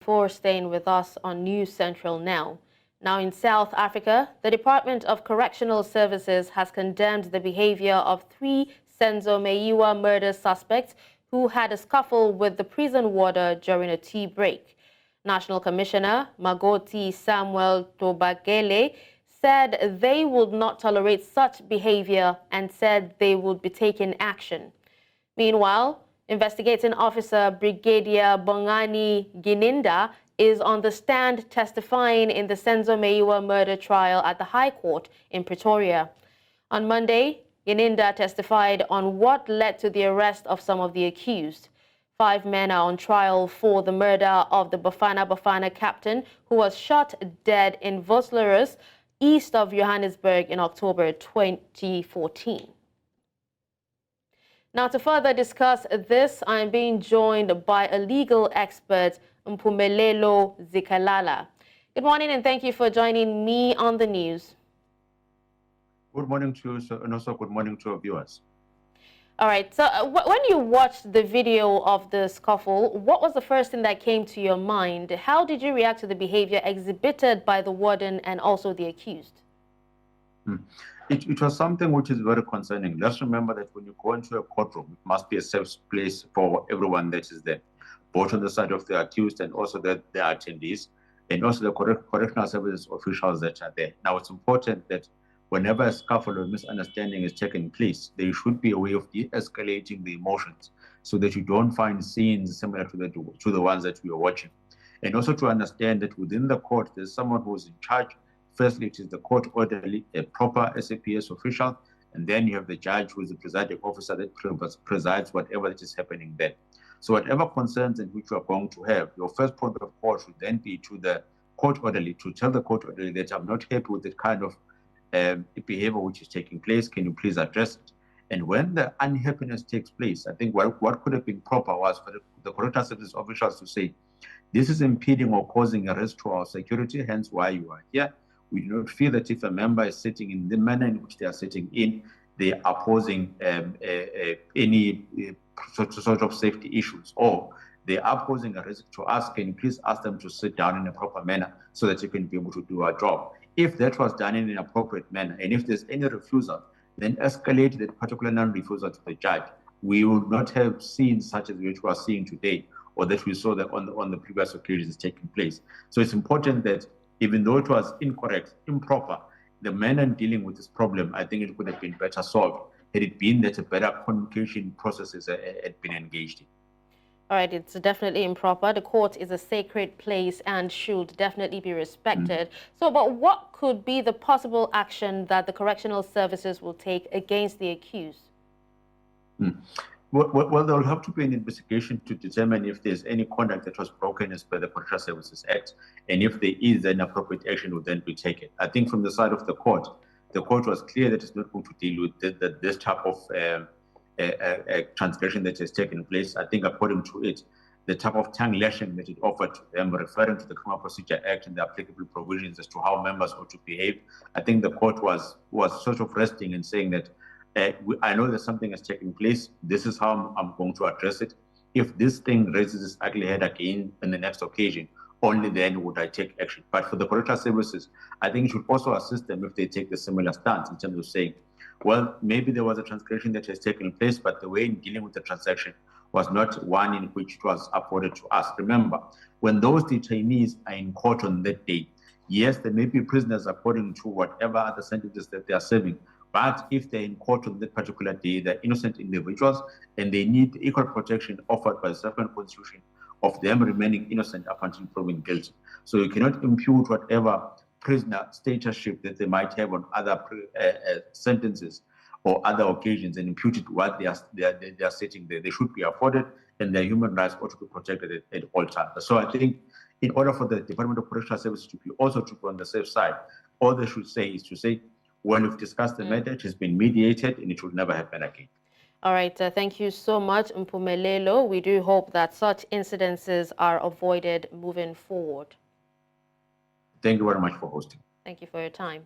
for staying with us on News Central now. Now in South Africa, the Department of Correctional Services has condemned the behavior of 3 Senzo Meyiwa murder suspects who had a scuffle with the prison warder during a tea break. National Commissioner Makgothi Samuel Thobakgale said they would not tolerate such behavior and said they would be taking action. Meanwhile, Investigating Officer Brigadier Bongani Gininda is on the stand testifying in the Senzo Meyiwa murder trial at the High Court in Pretoria. On Monday, Gininda testified on what led to the arrest of some of the accused. 5 men are on trial for the murder of the Bafana Bafana captain who was shot dead in Vosloorus, east of Johannesburg in October 2014. Now, to further discuss this, I am being joined by a legal expert, Mpumelelo Zikalala. Good morning and thank you for joining me on the news. Good morning to you, sir, and also good morning to our viewers. All right, so when you watched the video of the scuffle, what was the first thing that came to your mind? How did you react to the behavior exhibited by the warden and also the accused? It was something which is very concerning. Let's remember that when you go into a courtroom, it must be a safe place for everyone that is there, both on the side of the accused and also the attendees, and also the correctional services officials that are there. Now, it's important that whenever a scuffle or misunderstanding is taking place, there should be a way of de-escalating the emotions so that you don't find scenes similar to the ones that we are watching. And also to understand that within the court, there's someone who's in charge. Firstly, it is the court orderly, a proper SAPS official, and then you have the judge who is the presiding officer that presides whatever that is happening there. So whatever concerns in which you are going to have, your first point of call should then be to the court orderly, to tell the court orderly that I'm not happy with the kind of behavior which is taking place. Can you please address it? And when the unhappiness takes place, I think what could have been proper was for the correctional services officials to say, this is impeding or causing a risk to our security, hence why you are here. We do not feel that if a member is sitting in the manner in which they are sitting in, they are posing any sort of safety issues, or they are posing a risk to us. Can you please ask them to sit down in a proper manner so that you can be able to do our job? If that was done in an appropriate manner, and if there's any refusal, then escalate that particular non-refusal to the judge. We would not have seen such as which we are seeing today, or that we saw that on the previous occasions taking place. So it's important that even though it was incorrect, improper, the manner in dealing with this problem, I think it could have been better solved had it been that a better communication processes had been engaged in. All right, it's definitely improper. The court is a sacred place and should definitely be respected. So, but what could be the possible action that the correctional services will take against the accused? Well, there will have to be an investigation to determine if there's any conduct that was broken as per the Correctional Services Act, and if there is, then appropriate action will then be taken. I think from the side of the court was clear that it's not going to deal with this type of transgression that has taken place. I think according to it, the type of tongue lashing that it offered to them, referring to the Criminal Procedure Act and the applicable provisions as to how members ought to behave, I think the court was sort of resting and saying that I know that something is taking place. This is how I'm going to address it. If this thing raises its ugly head again in the next occasion, only then would I take action. But for the correctional services, I think it should also assist them if they take the similar stance in terms of saying, well, maybe there was a transgression that has taken place, but the way in dealing with the transaction was not one in which it was afforded to us. Remember, when those detainees are in court on that day, yes, they may be prisoners according to whatever other sentences that they are serving, but if they're in court on that particular day, they're innocent individuals and they need the equal protection offered by the South African Constitution of them remaining innocent up until proven guilty. So you cannot impute whatever prisoner statusship that they might have on other sentences or other occasions and impute it while they are sitting there. They should be afforded, and their human rights ought to be protected at all times. So I think in order for the Department of Correctional Services to be also to be on the safe side, all they should say is to say, when we've discussed the matter, it has been mediated and it will never happen again. All right, thank you so much, Mpumelelo. We do hope that such incidences are avoided moving forward. Thank you very much for hosting. Thank you for your time.